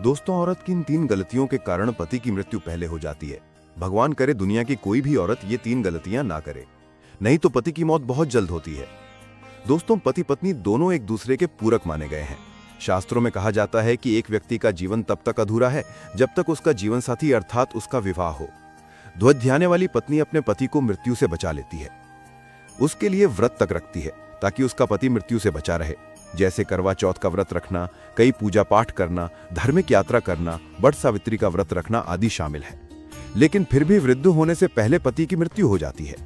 दोस्तों, औरत की इन 3 गलतियों के कारण पति की मृत्यु पहले हो जाती है। भगवान करे दुनिया की कोई भी औरत ये 3 गलतियां ना करे, नहीं तो पति की मौत बहुत जल्द होती है। दोस्तों, पति पत्नी दोनों एक दूसरे के पूरक माने गए हैं। शास्त्रों में कहा जाता है कि एक व्यक्ति का जीवन तब तक अधूरा है जब तक उसका जीवन साथी अर्थात उसका विवाह हो। ध्वज ध्याने वाली पत्नी अपने पति को मृत्यु से बचा लेती है, उसके लिए व्रत तक रखती है ताकि उसका पति मृत्यु से बचा रहे। जैसे करवा चौथ का व्रत रखना, कई पूजा पाठ करना, धार्मिक यात्रा करना, वट सावित्री का व्रत रखना आदि शामिल है। लेकिन फिर भी वृद्ध होने से पहले पति की मृत्यु हो जाती है।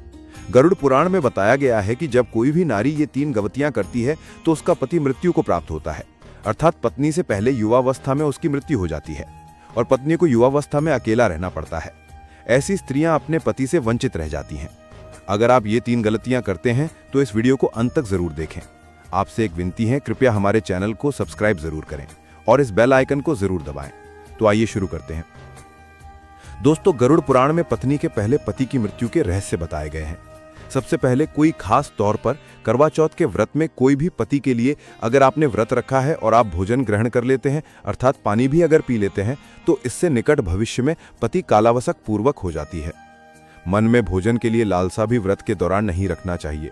गरुड़ पुराण में बताया गया है कि जब कोई भी नारी ये 3 गलतियां करती है तो उसका पति मृत्यु को प्राप्त होता है, अर्थात पत्नी से पहले युवावस्था में उसकी मृत्यु हो जाती है और पत्नी को युवावस्था में अकेला रहना पड़ता है। ऐसी स्त्रियां अपने पति से वंचित रह जाती हैं। अगर आप ये 3 गलतियां करते हैं तो इस वीडियो को अंत तक जरूर देखें। आपसे एक विनती है, कृपया हमारे चैनल को सब्सक्राइब जरूर करें और इस बेल आइकन को जरूर दबाएं। तो आइए शुरू करते हैं। दोस्तों, गरुड़ पुराण में पत्नी के पहले पति की मृत्यु के रहस्य बताए गए हैं। सबसे पहले कोई खास तौर पर करवा चौथ के व्रत में कोई भी पति के लिए अगर आपने व्रत रखा है और आप भोजन ग्रहण कर लेते हैं अर्थात पानी भी अगर पी लेते हैं तो इससे निकट भविष्य में पति कालावसक पूर्वक हो जाती है। मन में भोजन के लिए लालसा भी व्रत के दौरान नहीं रखना चाहिए।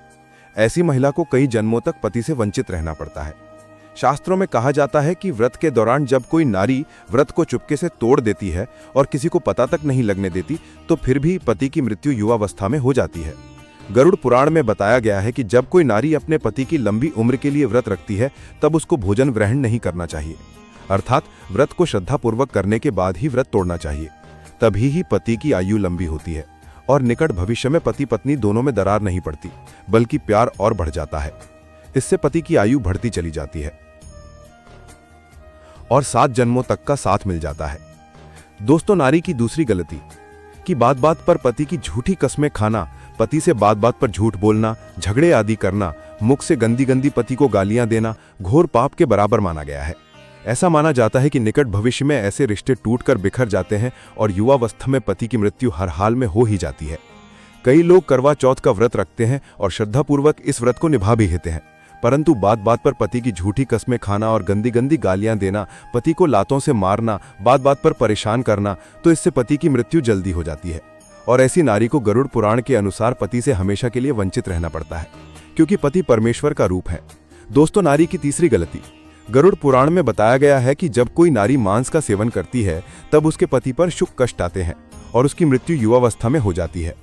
ऐसी महिला को कई जन्मों तक पति से वंचित रहना पड़ता है। शास्त्रों में कहा जाता है कि व्रत के दौरान जब कोई नारी व्रत को चुपके से तोड़ देती है और किसी को पता तक नहीं लगने देती तो फिर भी पति की मृत्यु युवावस्था में हो जाती है। गरुड़ पुराण में बताया गया है कि जब कोई नारी अपने पति की लंबी उम्र के लिए व्रत रखती है तब उसको भोजन ग्रहण नहीं करना चाहिए, अर्थात व्रत को श्रद्धापूर्वक करने के बाद ही व्रत तोड़ना चाहिए। तभी ही पति की आयु लंबी होती है और निकट भविष्य में पति पत्नी दोनों में दरार नहीं पड़ती बल्कि प्यार और बढ़ जाता है। इससे पति की आयु बढ़ती चली जाती है और 7 जन्मों तक का साथ मिल जाता है। दोस्तों, नारी की दूसरी गलती कि बात बात पर पति की झूठी कस्में खाना, पति से बात बात पर झूठ बोलना, झगड़े आदि करना, मुख से गंदी गंदी पति को गालियां देना घोर पाप के बराबर माना गया है। ऐसा माना जाता है कि निकट भविष्य में ऐसे रिश्ते टूटकर बिखर जाते हैं और युवावस्था में पति की मृत्यु हर हाल में हो ही जाती है। कई लोग करवा चौथ का व्रत रखते हैं और श्रद्धापूर्वक इस व्रत को निभा भी लेते हैं, परंतु बात बात पर पति की झूठी कस्में खाना और गंदी गंदी गालियां देना, पति को लातों से मारना, बात बात पर परेशान करना, तो इससे पति की मृत्यु जल्दी हो जाती है और ऐसी नारी को गरुड़ पुराण के अनुसार पति से हमेशा के लिए वंचित रहना पड़ता है, क्योंकि पति परमेश्वर का रूप है। दोस्तों, नारी की तीसरी गलती गरुड़ पुराण में बताया गया है कि जब कोई नारी मांस का सेवन करती है तब उसके पति पर शुभ कष्ट आते हैं और उसकी मृत्यु युवावस्था में हो जाती है।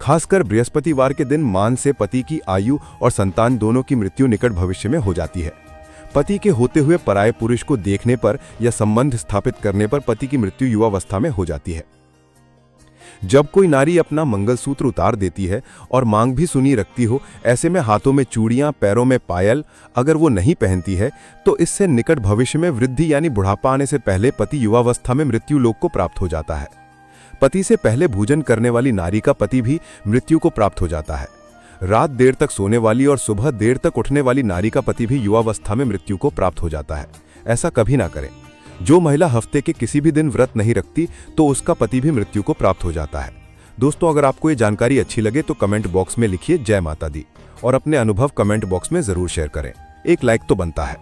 खासकर बृहस्पतिवार के दिन मांस से पति की आयु और संतान दोनों की मृत्यु निकट भविष्य में हो जाती है। पति के होते हुए पराये पुरुष को देखने पर या संबंध स्थापित करने पर पति की मृत्यु युवावस्था में हो जाती है। जब कोई नारी अपना मंगलसूत्र उतार देती है और मांग भी सुनी रखती हो, ऐसे में हाथों में चूड़ियां, पैरों में पायल अगर वो नहीं पहनती है तो इससे निकट भविष्य में वृद्धि यानी बुढ़ापा आने से पहले पति युवावस्था में मृत्यु लोक को प्राप्त हो जाता है। पति से पहले भोजन करने वाली नारी का पति भी मृत्यु को प्राप्त हो जाता है। रात देर तक सोने वाली और सुबह देर तक उठने वाली नारी का पति भी युवावस्था में मृत्यु को प्राप्त हो जाता है। ऐसा कभी ना करें। जो महिला हफ्ते के किसी भी दिन व्रत नहीं रखती तो उसका पति भी मृत्यु को प्राप्त हो जाता है। दोस्तों, अगर आपको ये जानकारी अच्छी लगे तो कमेंट बॉक्स में लिखिए जय माता दी और अपने अनुभव कमेंट बॉक्स में जरूर शेयर करें। एक लाइक तो बनता है।